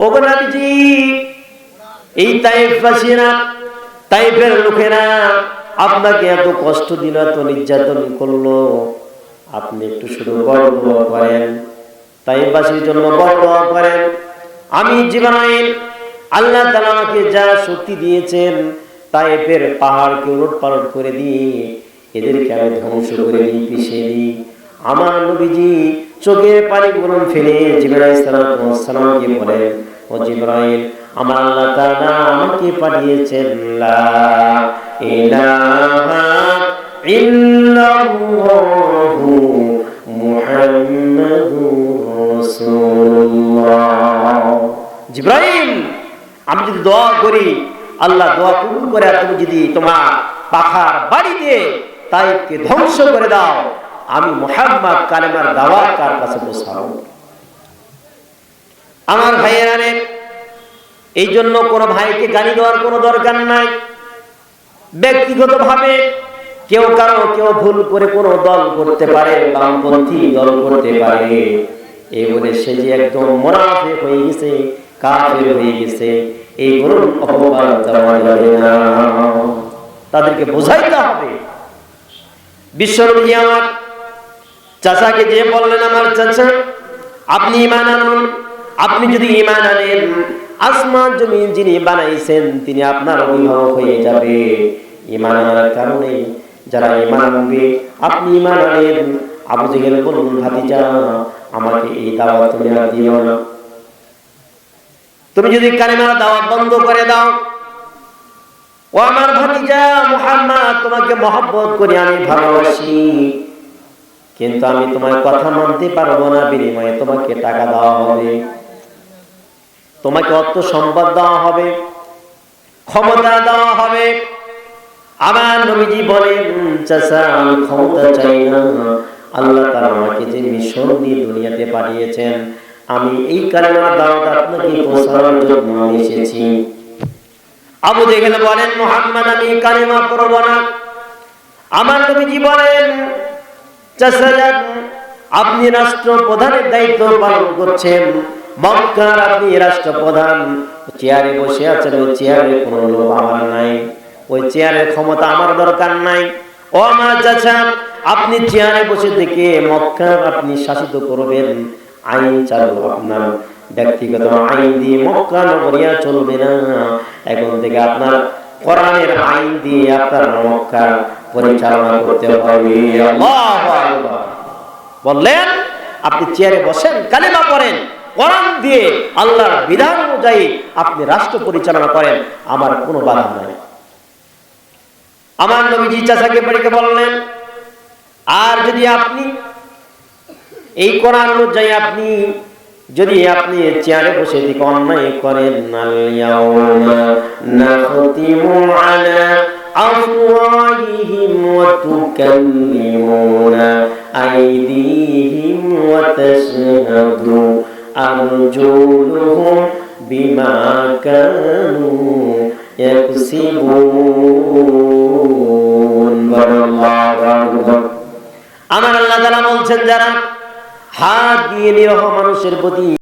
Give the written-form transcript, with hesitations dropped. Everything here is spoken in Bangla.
ওগো নবীজি, এই তায়েফবাসীরা, তায়েফের লোকেরা আপনাকে এত কষ্ট দিল, এত নির্যাতন করলো, আপনি একটু শুধু বড় দোয়া করেন, তায়েফবাসীর জন্য বড় দোয়া করেন। আমি জিবরাইল, আল্লাহ তাআলা আমাকে যা শক্তি দিয়েছেন, তায়েফের পাহাড়কে উলটপালট করে দিয়ে এদেরকে আমি ধ্বংস করে দিই, পিছিয়ে দিই। আমার নবীজি চোখের পানিগুলো ফেলে জিবরাইল আলাইহিস সালামকে বলেন, ও জিবরাইল, আমার আল্লাহ তাআলা আমাকে পাঠিয়েছেন, লা ইলাহা ইল্লাল্লাহু মুহাম্মাদুর রাসূলুল্লাহ। জিবরাইল, আমি যদি দোয়া করি, আল্লাহ দোয়া কবুল করে, তুমি যদি তোমার পাখার বাড়ি দিয়ে তাইকে ধ্বংস করে দাও, আমি মুহাম্মদ কালেমার দাওয়াত কার কাছে পৌঁছাবো। আমার ভাইয়েরা, এই জন্য কোন ভাইকে গালি দেওয়ার কোনো দরকার নাই। ব্যক্তিগত ভাবে কেউ ভুল করে কোনো দল করতে পারে, বামপন্থী দল করতে পারে, এই বলে সে যে একদম মুনাফিক হয়ে গেছে, কাফের হয়ে গেছে, এই বলুন অপবাদ দেওয়া যাবে না, তাদেরকে বোঝাইতে হবে। বিশ্বনবী আমার চাচাকে যে বললেন, আমার চাচা, আপনি ঈমান আনুন, আপনি যদি ঈমান আনেন, আসমান জমিন যিনি বানাইছেন তিনি আপনার অভিভাবক হয়ে যাবে। ঈমান আনার কারণে যারা ঈমান আনবে, আপনি ঈমান আনেন। আবু জেহেল বলুন, ভাতিজা, আমাকে এই দাওয়াত তুমি আর দিও না। তুমি যদি কালেমার দাওয়াত বন্ধ করে দাও, ও আমার ভাতিজা মুহাম্মদ, তোমাকে মহব্বত করি, আমি ভালোবাসি, কিন্তু আমি তোমার কথা মানতে পারবো না, বিনিময়ে তোমাকে টাকা দেওয়া হবে, তোমাকে অর্থ সম্পদ দেওয়া হবে, ক্ষমতা দেওয়া হবে। আমার নবীজি বলেন, চাচা, আমি ক্ষমতা চাই না, আল্লাহ তাআলা আমাকে যে মিশন দিয়ে দুনিয়াতে পাঠিয়েছেন, আমি এই কালেমার দাওয়াত আপনাকে পৌঁছানোর জন্য এসেছি। আবু জেহেল বলেন, মুহাম্মদ, আমি কালেমা পড়ব না। আমার নবীজি বলেন, চাচা, আপনি রাষ্ট্রপ্রধানের দায়িত্ব পালন করছেন, মক্কার আপনি রাষ্ট্রপ্রধান, চেয়ারে বসে আছেন, ওই চেয়ারে কোনো লোভ আমার নাই, ওই চেয়ারের ক্ষমতা আমার দরকার নাই। ও আমার চাচা, আপনি চেয়ারে বসে থেকে মক্কা আপনি শাসিত করবেন, আইন চালু আপনার ব্যক্তিগত আইন দিয়ে মক্কা নগরিয়া চলবে না, এখন থেকে আপনার কোরআনের আইন দিয়ে আপনার মক্কা পরিচালনা করতে হবে। আল্লাহু আকবার। বললেন, আপনি চেয়ারে বসেন, কালেমা পড়েন, কোরআন দিয়ে আল্লাহর বিধান অনুযায়ী আপনি রাষ্ট্র পরিচালনা করেন, আমার কোনো বাধা নাই। আমার নবীজি চাচাকে বাড়িতে বললেন, আর যদি আপনি এই কোরআন অনুযায়ী যদি আপনি চেয়ারে বসে থেকে অন্যায় করেন, আল-ইয়াউমা নাখতিমু আলা আফওয়াহিহিম ওয়া তুকাল্লিমুনা আইদিহিম ওয়া তাশহাদু আরজুলুহুম বিমা কানু ইয়াকসিবুন। আমার আল্লাহ তাআলা বলছেন, যারা হাত দিয়ে নিরহ মানুষের প্রতি